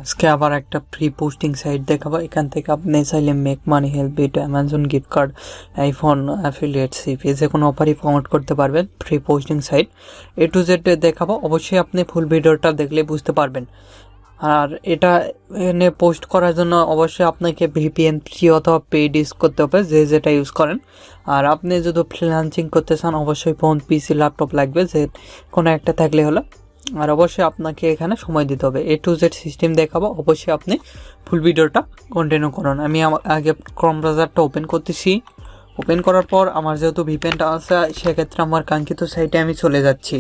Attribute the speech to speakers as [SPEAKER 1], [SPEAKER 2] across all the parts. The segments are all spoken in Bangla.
[SPEAKER 1] আজকে আবার একটা ফ্রি পোস্টিং সাইট দেখাবো। এখান থেকে আপনি চাইলে make money, help it, Amazon gift card, iPhone, affiliate, CPA যে কোনো অফারই প্রমোট করতে পারবেন। Free posting site A to Z দেখাবো। অবশ্যই আপনি ফুল ভিডিওটা দেখলে বুঝতে পারবেন। আর এটা এনে পোস্ট করার জন্য অবশ্যই আপনাকে VPN ফ্রি অথবা পেইড ইউজ করতে হবে, যে যেটা ইউজ করেন। আর আপনি যদি ফ্রিল্যান্সিং করতে চান অবশ্যই ফোন, পিসি, ল্যাপটপ লাগবে, যে কোনো একটা থাকলে হলো। আর অবশ্যই আপনাকে এখানে সময় দিতে হবে। A to Z সিস্টেম দেখাবো, অবশ্যই আপনি ফুল ভিডিওটা কন্টিনিউ করুন। আমি আগে ক্রোম ব্রাউজারটা ওপেন করতেছি। ওপেন করার পর আমার যেহেতু VPNটা আছে, সেক্ষেত্রে আমার কাঙ্ক্ষিত সাইটে আমি চলে যাচ্ছি।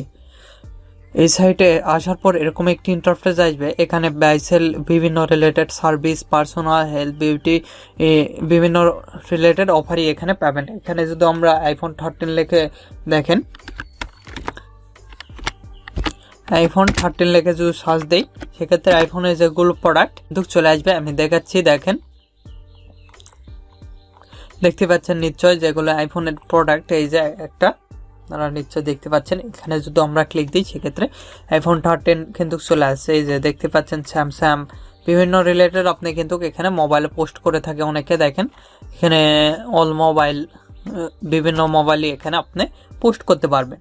[SPEAKER 1] এই সাইটে আসার পর এরকম একটি ইন্টারফেস আসবে। এখানে বাইসেল, বিভিন্ন related service, personal, health, beauty, বিভিন্ন রিলেটেড অফারই এখানে পাবেন। এখানে যদি আমরা আইফোন 13 লিখে দেখেন, আইফোন 13 লিখে যদি সার্চ দেই, সেক্ষেত্রে আইফোনের যেগুলো প্রোডাক্ট কিন্তু চলে আসবে। আমি দেখাচ্ছি, দেখেন, দেখতে পাচ্ছেন নিশ্চয় যেগুলো আইফোনের প্রোডাক্ট। এই যে একটা আপনারা নিশ্চয় দেখতে পাচ্ছেন। এখানে যদি আমরা ক্লিক দিই, সেক্ষেত্রে আইফোন 13 কিন্তু চলে আসছে। এই যে দেখতে পাচ্ছেন স্যামসাং, বিভিন্ন রিলেটেড আপনি কিন্তু এখানে মোবাইলে পোস্ট করে থাকে অনেকে। দেখেন এখানে অল মোবাইল, বিভিন্ন মোবাইলই এখানে আপনি পোস্ট করতে পারবেন।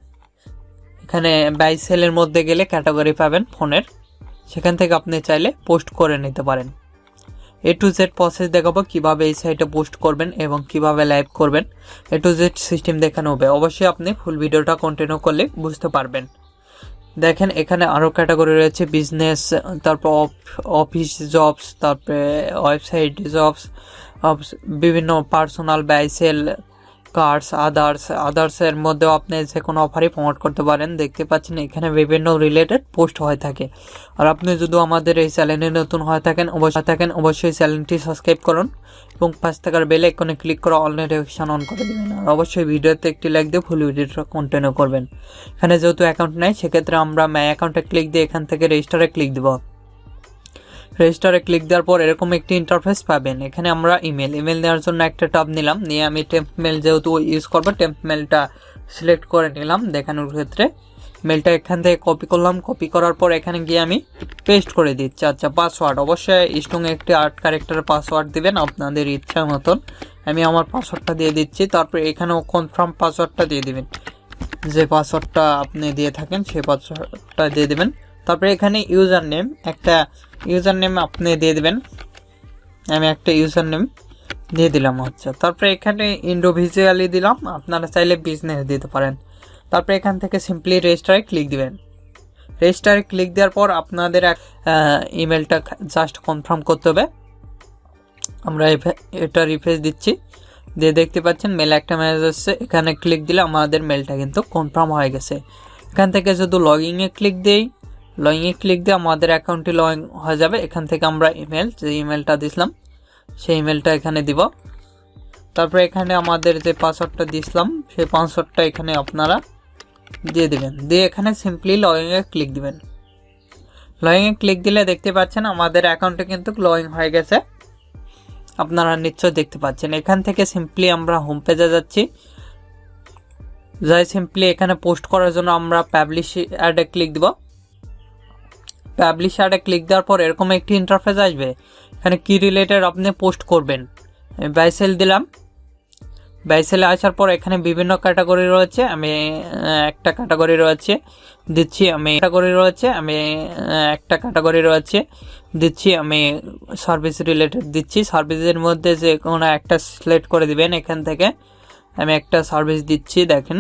[SPEAKER 1] এখানে বাই সেলের মধ্যে গেলে ক্যাটাগরি পাবেন ফোনের, সেখান থেকে আপনি চাইলে পোস্ট করে নিতে পারেন। A to Z প্রসেস দেখাবো, কিভাবে এই সাইটে পোস্ট করবেন এবং কিভাবে লাইভ করবেন। A to Z সিস্টেম দেখানো হবে। অবশ্যই আপনি ফুল ভিডিওটা কন্টিনিউ করলে বুঝতে পারবেন। দেখেন এখানে আরও ক্যাটাগরি রয়েছে, বিজনেস, তারপর অফিস জবস, তারপরে ওয়েবসাইট জবস, বিভিন্ন পার্সোনাল, বাইসেল, কার্ডস, আদার্সের মধ্যেও আপনি যে কোনো অফারই প্রমোট করতে পারেন। দেখতে পাচ্ছেন এখানে বিভিন্ন রিলেটেড পোস্ট হয়ে থাকে। আর আপনি যদি আমাদের এই চ্যানেলে নতুন হয়ে থাকেন অবশ্যই চ্যানেলটি সাবস্ক্রাইব করুন এবং পাশ থাকার বেল আইকনে ক্লিক করে অল নোটিফিকেশন অন করে দেবেন। আর অবশ্যই ভিডিওতে একটি লাইক দিয়ে ফুল ভিডিওটা কন্টিনিউ করবেন। এখানে যেহেতু অ্যাকাউন্ট নেই, সেক্ষেত্রে আমরা মাই অ্যাকাউন্টে ক্লিক দিয়ে এখান থেকে রেজিস্টারে ক্লিক দেব। রেজিস্টারে ক্লিক দেওয়ার পর এরকম একটি ইন্টারফেস পাবেন। এখানে আমরা ইমেল দেওয়ার জন্য একটা ট্যাব নিলাম, নিয়ে আমি টেম্প মেল যেহেতু ইউজ করবো, টেম্প মেলটা সিলেক্ট করে নিলাম দেখানোর ক্ষেত্রে। মেলটা এখান থেকে কপি করলাম। কপি করার পর এখানে গিয়ে আমি পেস্ট করে দিচ্ছি। আচ্ছা, পাসওয়ার্ড অবশ্যই স্ট্রং একটি 8 ক্যারেক্টারের পাসওয়ার্ড দিবেন আপনাদের ইচ্ছা মতন। আমি আমার পাসওয়ার্ডটা দিয়ে দিচ্ছি। তারপর এখানেও কনফার্ম পাসওয়ার্ডটা দিয়ে দিবেন, যে পাসওয়ার্ডটা আপনি দিয়ে থাকেন সেই পাসওয়ার্ডটা দিয়ে দিবেন। তারপরে এখানে ইউজার নেম আপনি দিয়ে দেবেন। আমি একটা ইউজার নেম দিয়ে দিলাম। আচ্ছা, তারপরে এখানে ইন্ডিভিজুয়ালি দিলাম, আপনারা চাইলে বিজনেস দিতে পারেন। তারপরে এখান থেকে সিম্পলি রেজিস্টারে ক্লিক দিবেন। রেজিস্টারে ক্লিক দেওয়ার পর আপনাদের ইমেলটা জাস্ট কনফার্ম করতে হবে। আমরা এটা রিফ্রেশ দিচ্ছি, দিয়ে দেখতে পাচ্ছেন মেলে একটা মেসেজ আসছে। এখানে ক্লিক দিলে আমাদের মেলটা কিন্তু কনফার্ম হয়ে গেছে। এখান থেকে যদি লগইনে ক্লিক দিই, লগইনে ক্লিক দিয়ে আমাদের অ্যাকাউন্টটি লগইন হয়ে যাবে। এখান থেকে আমরা যে ইমেলটা দিছিলাম সেই ইমেলটা এখানে দিব। তারপরে এখানে আমাদের যে পাসওয়ার্ডটা দিছিলাম সেই পাসওয়ার্ডটা এখানে আপনারা দিয়ে দিবেন। দিয়ে এখানে সিম্পলি লগইনে ক্লিক দিবেন। লগইনে ক্লিক দিলে দেখতে পাচ্ছেন আমাদের অ্যাকাউন্টে কিন্তু লগইন হয়ে গেছে, আপনারা নিশ্চয় দেখতে পাচ্ছেন। এখান থেকে সিম্পলি আমরা হোম পেজে যাচ্ছি। যাই সিম্পলি এখানে পোস্ট করার জন্য আমরা পাবলিশ অ্যাডে ক্লিক দিব। পাবলিশ অ্যাডে ক্লিক দেওয়ার পর এরকম একটি ইন্টারফেস আসবে। এখানে কি রিলেটেড আপনি পোস্ট করবেন। বাইসেল দিলাম। বাইসেলে আসার পর এখানে বিভিন্ন ক্যাটাগরি রয়েছে। আমি একটা ক্যাটাগরি রয়েছে দিচ্ছি। আমি সার্ভিস রিলেটেড দিচ্ছি। সার্ভিসের মধ্যে যে কোনো একটা সিলেক্ট করে দিবেন। এখান থেকে আমি একটা সার্ভিস দিচ্ছি, দেখেন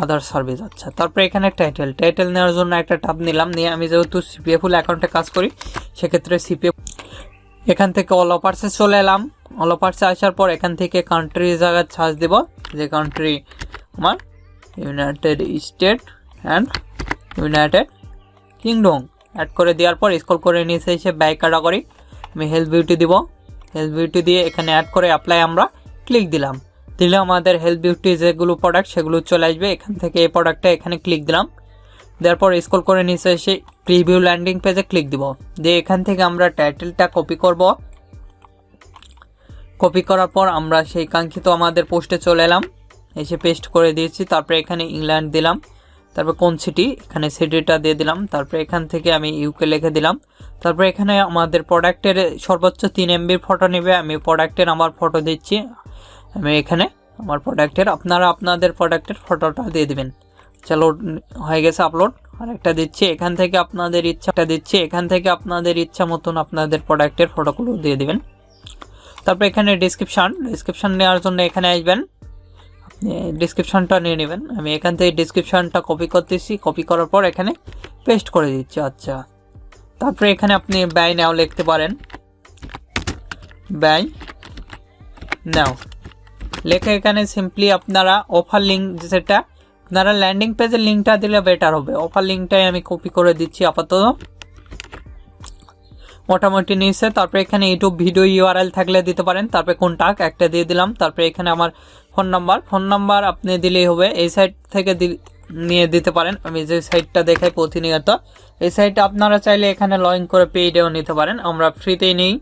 [SPEAKER 1] আদার সার্ভিস। আচ্ছা, তারপরে এখানে টাইটেল নেওয়ার জন্য একটা ট্যাব নিলাম। নিয়ে আমি যেহেতু CPA ফুল অ্যাকাউন্টে কাজ করি, সেক্ষেত্রে CPA এখান থেকে অল অফার্সে চলে এলাম। অল অফার্সে আসার পর এখান থেকে কান্ট্রি জায়গায় সার্চ দেব, যে কান্ট্রি আমার United State and United Kingdom add করে দেওয়ার পর স্ক্রল করে নিচে এসে বাই ক্যাটাগরি আমি হেলথ বিউটি দিব। হেলথ বিউটি দিয়ে এখানে অ্যাড করে অ্যাপ্লাই আমরা ক্লিক দিলে আমাদের হেলথ বিউটি যেগুলো প্রোডাক্ট সেগুলো চলে আসবে। এখান থেকে এই প্রোডাক্টটা এখানে ক্লিক দিলাম। দেওয়ার পর স্ক্রল করে নিচে এসে প্রিভিউ ল্যান্ডিং পেজে ক্লিক দিব। দিয়ে এখান থেকে আমরা টাইটেলটা কপি করব। কপি করার পর আমরা সেই কাঙ্ক্ষিত আমাদের পোস্টে চলে এলাম, এসে পেস্ট করে দিয়েছি। তারপরে এখানে ইংল্যান্ড দিলাম। তারপর কোন সিটি, এখানে সিটিটা দিয়ে দিলাম। তারপরে এখান থেকে আমি UK লিখে দিলাম। তারপর এখানে আমাদের প্রোডাক্টের সর্বোচ্চ 3 MB ফটো নেবে। আমি প্রোডাক্টের আমার ফটো দিচ্ছি, আমি এখানে আমার প্রোডাক্টের, আপনারা আপনাদের প্রোডাক্টের ফটোটা দিয়ে দিবেন। চলো হয়ে গেছে আপলোড। আর একটা দিচ্ছি, এখান থেকে আপনাদের ইচ্ছা মতন আপনাদের প্রোডাক্টের ফটোগুলো দিয়ে দিবেন। তারপর এখানে ডিসক্রিপশন নেওয়ার জন্য এখানে আসবেন, আপনি ডিসক্রিপশনটা নিয়ে নেবেন। আমি এখান থেকে ডিসক্রিপশনটা কপি করতেছি, কপি করার পর এখানে পেস্ট করে দিচ্ছি। আচ্ছা, তারপরে এখানে আপনি বাই নাও লিখতে পারেন, বাই নাও লেখে এখানে সিম্পলি আপনারা অফার লিঙ্ক, যেটা আপনারা ল্যান্ডিং পেজের লিঙ্কটা দিলে বেটার হবে। অফার লিঙ্কটাই আমি কপি করে দিচ্ছি আপাতত, মোটামুটি নিচে। তারপরে এখানে ইউটিউব ভিডিও ইউআরএল থাকলে দিতে পারেন। তারপরে কন্টাক্ট একটা দিয়ে দিলাম। তারপরে এখানে আমার ফোন নাম্বার আপনি দিলেই হবে। এই সাইট থেকে নিয়ে দিতে পারেন, আমি যে সাইটটা দেখাই প্রতিনিয়ত, এই সাইটটা আপনারা চাইলে এখানে লগ ইন করে পেইডেও নিতে পারেন। আমরা ফ্রিতেই নেই,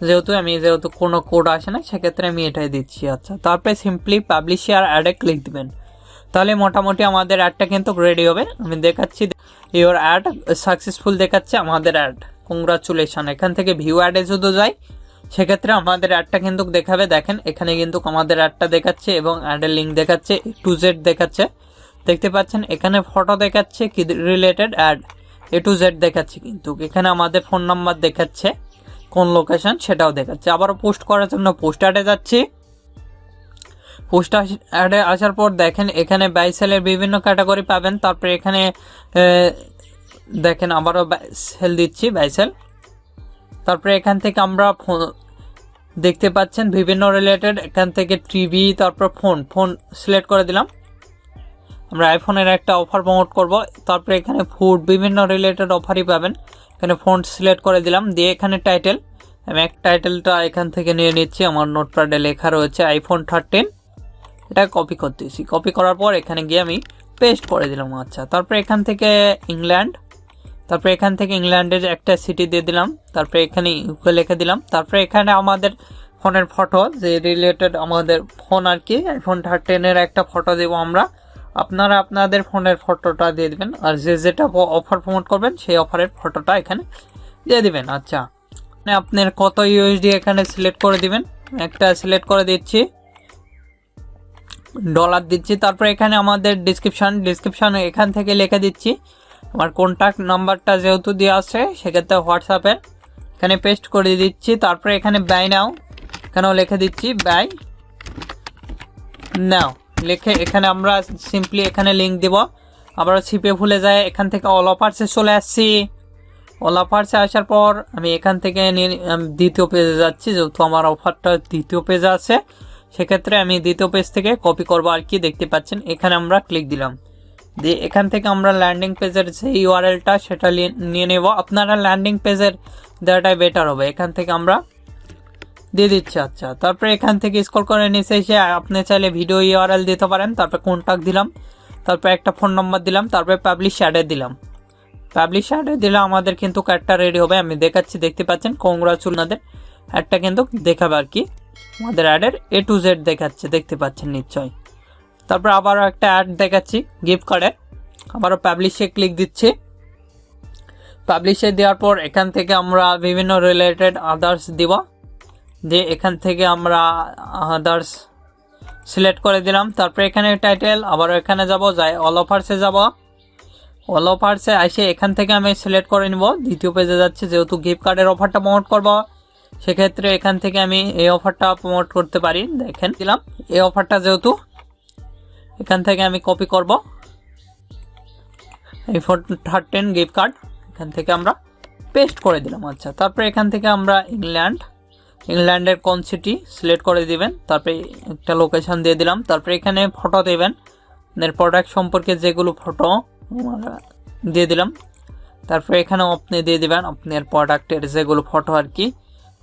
[SPEAKER 1] যেহেতু কোনো কোড আসে না, সেক্ষেত্রে আমি এটাই দিচ্ছি। আচ্ছা, তারপরে সিম্পলি পাবলিশ আর অ্যাডে ক্লিক দিবেন, তাহলে মোটামুটি আমাদের অ্যাডটা কিন্তু রেডি হবে। আমি দেখাচ্ছি, ইওর অ্যাড সাকসেসফুল দেখাচ্ছে আমাদের অ্যাড, কংগ্রাচুলেশন। এখান থেকে ভিউ অ্যাডে যদি যাই, সেক্ষেত্রে আমাদের অ্যাডটা কিন্তু দেখাবে। দেখেন এখানে কিন্তু আমাদের অ্যাডটা দেখাচ্ছে এবং অ্যাডের লিঙ্ক দেখাচ্ছে, A to Z দেখাচ্ছে, দেখতে পাচ্ছেন। এখানে ফটো দেখাচ্ছে, কি related ad A to Z দেখাচ্ছে, কিন্তু এখানে আমাদের ফোন নাম্বার দেখাচ্ছে, কোন লোকেশন সেটাও দেখাচ্ছে। আবারও পোস্ট করার জন্য পোস্ট অ্যাডে যাচ্ছি। পোস্ট অ্যাডে আসার পর দেখেন এখানে বাই সেলের বিভিন্ন ক্যাটাগরি পাবেন। তারপরে এখানে দেখেন আবারও সেল দিচ্ছি, বাই সেল। তারপরে এখান থেকে আমরা দেখতে পাচ্ছেন বিভিন্ন রিলেটেড, এখান থেকে টিভি, তারপর ফোন সিলেক্ট করে দিলাম। আমরা আইফোনের একটা অফার প্রমোট করব। তারপরে এখানে ফুড, বিভিন্ন রিলেটেড অফারই পাবেন। এখানে ফন্ট সিলেক্ট করে দিলাম, দিয়ে এখানে টাইটেল, আমি এক টাইটেলটা এখান থেকে নিয়ে নিচ্ছি, আমার নোটপ্যাডে লেখা রয়েছে iPhone 13, এটা কপি করতেছি। কপি করার পর এখানে গিয়ে আমি পেস্ট করে দিলাম। আচ্ছা, তারপরে এখান থেকে ইংল্যান্ডের একটা সিটি দিয়ে দিলাম। তারপরে এখানে ইউকে লিখে দিলাম। তারপরে এখানে আমাদের ফোনের ফটো, যে রিলেটেড আমাদের ফোন আর কি, iPhone 13 একটা ফটো দেবো আমরা। আপনারা আপনাদের ফোনের ফটোটা দিয়ে দিবেন, আর যেটা অফার প্রমোট করবেন সেই অফারের ফটোটা এখানে দিয়ে দিবেন। আচ্ছা, আপনার কত USD এখানে সিলেক্ট করে দিবেন, একটা সিলেক্ট করে দিচ্ছি, ডলার দিচ্ছি। তারপরে এখানে আমাদের ডিসক্রিপশন এখান থেকে লিখে দিচ্ছি। আমার কন্ট্যাক্ট নাম্বারটা যেহেতু দেওয়া আছে, সেক্ষেত্রে হোয়াটসঅ্যাপের এখানে পেস্ট করে দিচ্ছি। তারপরে এখানে বাই নাও এখানেও লিখে দিচ্ছি, বাই নাও লিখে এখানে আমরা সিম্পলি এখানে লিঙ্ক দিব। আবার CPA ভুলে যায়, এখান থেকে অল অফার্সে চলে আসছি। অল অফার্সে আসার পর আমি এখান থেকে দ্বিতীয় পেজে যাচ্ছি, যেহেতু আমার অফারটা দ্বিতীয় পেজে আছে, সেক্ষেত্রে আমি দ্বিতীয় পেজ থেকে কপি করবো আর কি। দেখতে পাচ্ছেন এখানে আমরা ক্লিক দিলাম, দিয়ে এখান থেকে আমরা ল্যান্ডিং পেজের যে ইউআরএলটা সেটা নিয়ে নেব। আপনারা ল্যান্ডিং পেজের দেওয়াটাই বেটার হবে, এখান থেকে আমরা দিয়ে দিচ্ছি। আচ্ছা, তারপরে এখান থেকে স্ক্রল করে নিচে এসে আপনি চাইলে ভিডিও ইউআরএল দিতে পারেন। তারপরে কন্ট্যাক্ট দিলাম, তারপরে একটা ফোন নাম্বার দিলাম, তারপরে পাবলিশ অ্যাডে দিলাম। দিলে আমাদের কিন্তু কার্ডটা রেডি হবে। আমি দেখাচ্ছি, দেখতে পাচ্ছেন কংগ্রাচুলেশন, অ্যাডটা কিন্তু দেখাবে আর কি, আমাদের অ্যাডের A to Z দেখাচ্ছে, দেখতে পাচ্ছেন নিশ্চয়ই। তারপর আবারও একটা অ্যাড দেখাচ্ছি গিফট কার্ডের, আবারও পাবলিশে ক্লিক দিচ্ছি। পাবলিশে দেওয়ার পর এখান থেকে আমরা বিভিন্ন রিলেটেড আদার্স দিব, দিয়ে এখান থেকে আমরা আদার্স সিলেক্ট করে দিলাম। তারপরে এখানে টাইটেল, আবারও এখানে যাই অল অফার্সে যাব। অল অফার্সে এসে এখান থেকে আমি সিলেক্ট করে নিব, দ্বিতীয় পেজে যাচ্ছে, যেহেতু গিফট কার্ডের অফারটা প্রমোট করব, সেক্ষেত্রে এখান থেকে আমি এই অফারটা প্রমোট করতে পারি। দেখেন দিলাম এই অফারটা, যেহেতু এখান থেকে আমি কপি করব iPhone 13 গিফট কার্ড, এখান থেকে আমরা পেস্ট করে দিলাম। আচ্ছা, তারপরে এখান থেকে আমরা ইংল্যান্ডের কোন সিটি সিলেক্ট করে দিবেন, তারপরে একটা লোকেশন দিয়ে দিলাম। তারপরে এখানে ফটো দেবেন, আপনার প্রোডাক্ট সম্পর্কে যেগুলো ফটো দিয়ে দিলাম। তারপরে এখানেও আপনি দিয়ে দিবেন আপনার প্রোডাক্টের যেগুলো ফটো আর কি।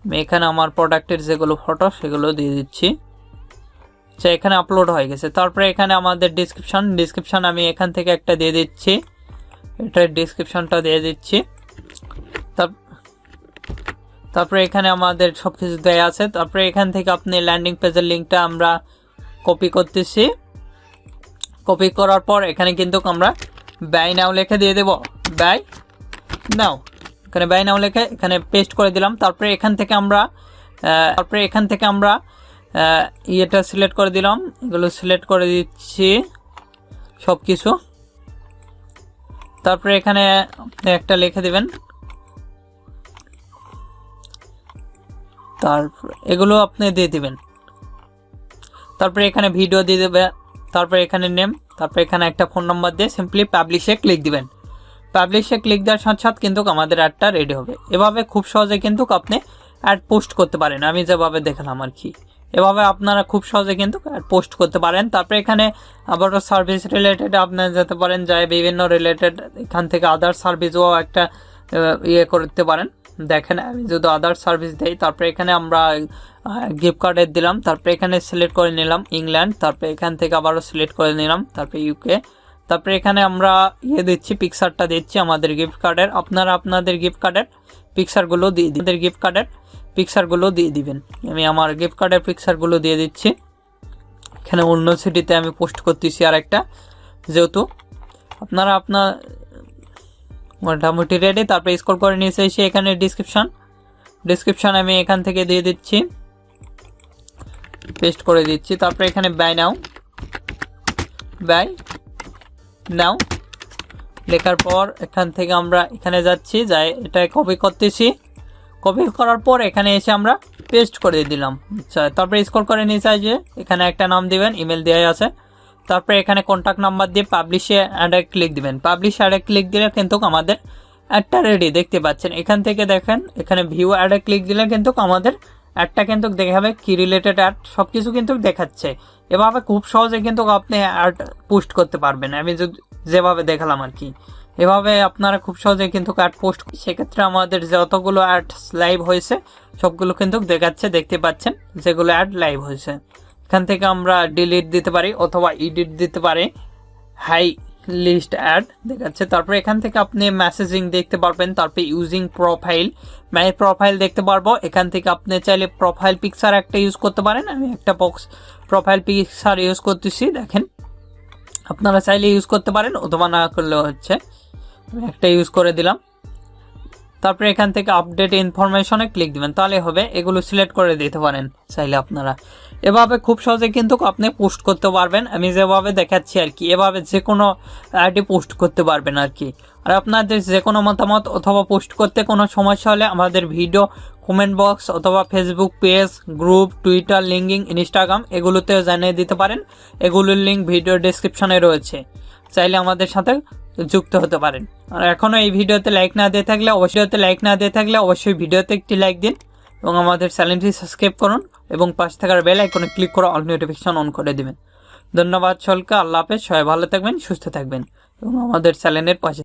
[SPEAKER 1] আমি এখানে আমার প্রোডাক্টের যেগুলো ফটো সেগুলো দিয়ে দিচ্ছি। আচ্ছা, এখানে আপলোড হয়ে গেছে। তারপরে এখানে আমাদের ডিসক্রিপশন আমি এখান থেকে একটা দিয়ে দিচ্ছি, এটার ডিসক্রিপশনটা দিয়ে দিচ্ছি। তারপরে এখানে আমাদের সবকিছু দেয়া আছে। তারপরে এখান থেকে আপনি ল্যান্ডিং পেজের লিঙ্কটা আমরা কপি করতেছি। কপি করার পর এখানে কিন্তু আমরা বাই নাও লিখে দিয়ে দেব, বাই নাও এখানে বাই নাও লিখে এখানে পেস্ট করে দিলাম। তারপরে এখান থেকে আমরা এটা সিলেক্ট করে দিলাম, এগুলো সিলেক্ট করে দিচ্ছি সব কিছু। তারপরে এখানে আপনি একটা লিখে দিবেন, তারপর এগুলো আপনি দিয়ে দিবেন। তারপরে এখানে ভিডিও দিয়ে দেবে, তারপরে এখানে নেম, তারপরে এখানে একটা ফোন নাম্বার দিয়ে সিম্পলি পাবলিশে ক্লিক দিবেন। পাবলিশে ক্লিক দেওয়ার সাথে সাথে কিন্তু আমাদের অ্যাডটা রেডি হবে। এভাবে খুব সহজে কিন্তু আপনি অ্যাড পোস্ট করতে পারেন, আমি যেভাবে দেখালাম আর কি। এভাবে আপনারা খুব সহজে কিন্তু অ্যাড পোস্ট করতে পারেন। তারপরে এখানে আবারও সার্ভিস রিলেটেড আপনারা যেতে পারেন, যায় বিভিন্ন রিলেটেড এখান থেকে আদার সার্ভিসও একটা করতে পারেন। দেখেন আমি যদি আদার সার্ভিস দেই, তারপরে এখানে আমরা গিফট কার্ডের দিলাম, তারপরে এখানে সিলেক্ট করে নিলাম ইংল্যান্ড, তারপরে এখান থেকে আবারও সিলেক্ট করে নিলাম, তারপরে ইউকে। তারপরে এখানে আমরা দিচ্ছি পিকচারটা দিচ্ছি আমাদের গিফট কার্ডের। আপনারা আপনাদের গিফট কার্ডের পিকচারগুলো দিয়ে দিবেন। আমি আমার গিফট কার্ডের পিকচারগুলো দিয়ে দিচ্ছি। এখানে অন্য সিটিতে আমি পোস্ট করতেছি আর একটা, যেহেতু আপনারা আপনার মোটামুটি রেডি। তারপরে স্ক্রল করে নিচে এসে এখানে ডিসক্রিপশন আমি এখান থেকে দিয়ে দিচ্ছি, পেস্ট করে দিচ্ছি। তারপরে এখানে বাই নাও লেখার পর এখান থেকে আমরা এখানে যাচ্ছি, যাই এটা কপি করতেছি। কপি করার পর এখানে এসে আমরা পেস্ট করে দিলাম। আচ্ছা, তারপরে স্ক্রল করে নিচে যে এখানে একটা নাম দিবেন, ইমেল দেওয়া আছে। তারপরে এখানে কন্ট্যাক্ট নাম্বার দিয়ে পাবলিশে অ্যাডে ক্লিক দিবেন। পাবলিশ অ্যাডে ক্লিক দিলে কিন্তু আমাদের অ্যাডটা রেডি, দেখতে পাচ্ছেন। এখান থেকে দেখেন এখানে ভিউ অ্যাডে ক্লিক দিলে কিন্তু আমাদের অ্যাডটা কিন্তু দেখাবে, কি রিলেটেড অ্যাড সব কিছু কিন্তু দেখাচ্ছে। এভাবে খুব সহজে কিন্তু আপনি অ্যাড পোস্ট করতে পারবেন, আমি যেভাবে দেখালাম আর কি। এভাবে আপনারা খুব সহজে কিন্তু অ্যাড পোস্ট, সেক্ষেত্রে আমাদের যতগুলো অ্যাড লাইভ হয়েছে সবগুলো কিন্তু দেখাচ্ছে, দেখতে পাচ্ছেন যেগুলো অ্যাড লাইভ হয়েছে। এখান থেকে আমরা ডিলিট দিতে পারি অথবা এডিট দিতে পারি, হাই লিস্ট অ্যাড দেখাচ্ছে। তারপরে এখান থেকে আপনি মেসেজিং দেখতে পারবেন, তারপরে ইউজিং প্রোফাইল, মাই প্রোফাইল দেখতে পারবো। এখান থেকে আপনি চাইলে প্রোফাইল পিকচার একটা ইউজ করতে পারেন, আমি একটা প্রোফাইল পিকচার ইউজ করতেছি, দেখেন আপনারা চাইলে ইউজ করতে পারেন অথবা না করলেও হচ্ছে, আমি একটা ইউজ করে দিলাম। তারপরে এখান থেকে আপডেট ইনফরমেশনে ক্লিক দিবেন, তাহলে হবে। এগুলো সিলেক্ট করে দিতে পারেন চাইলে আপনারা। এভাবে খুব সহজে কিন্তু আপনি পোস্ট করতে পারবেন, আমি যেভাবে দেখাচ্ছি আর কি। এভাবে যে কোনো অ্যাডে পোস্ট করতে পারবেন আর কি। আর আপনাদের যে কোনো মতামত অথবা পোস্ট করতে কোনো সমস্যা হলে আমাদের ভিডিও কমেন্ট বক্স অথবা Facebook page, group, Twitter, LinkedIn, Instagram এগুলোতেও জানিয়ে দিতে পারেন। এগুলোর লিঙ্ক ভিডিও ডেসক্রিপশনে রয়েছে, চাইলে আমাদের সাথে যুক্ত হতে পারেন। আর এখনও এই ভিডিওতে লাইক না দিয়ে থাকলে অবশ্যই ভিডিওতে একটি লাইক দিন এবং আমাদের চ্যানেলটি সাবস্ক্রাইব করুন এবং পাশে থাকার বেল আইকনে ক্লিক করে অল নোটিফিকেশন অন করে দিবেন। ধন্যবাদ সকলকে, আল্লাহ হাফেজ, সবাই ভালো থাকবেন, সুস্থ থাকবেন এবং আমাদের চ্যানেলের পাশে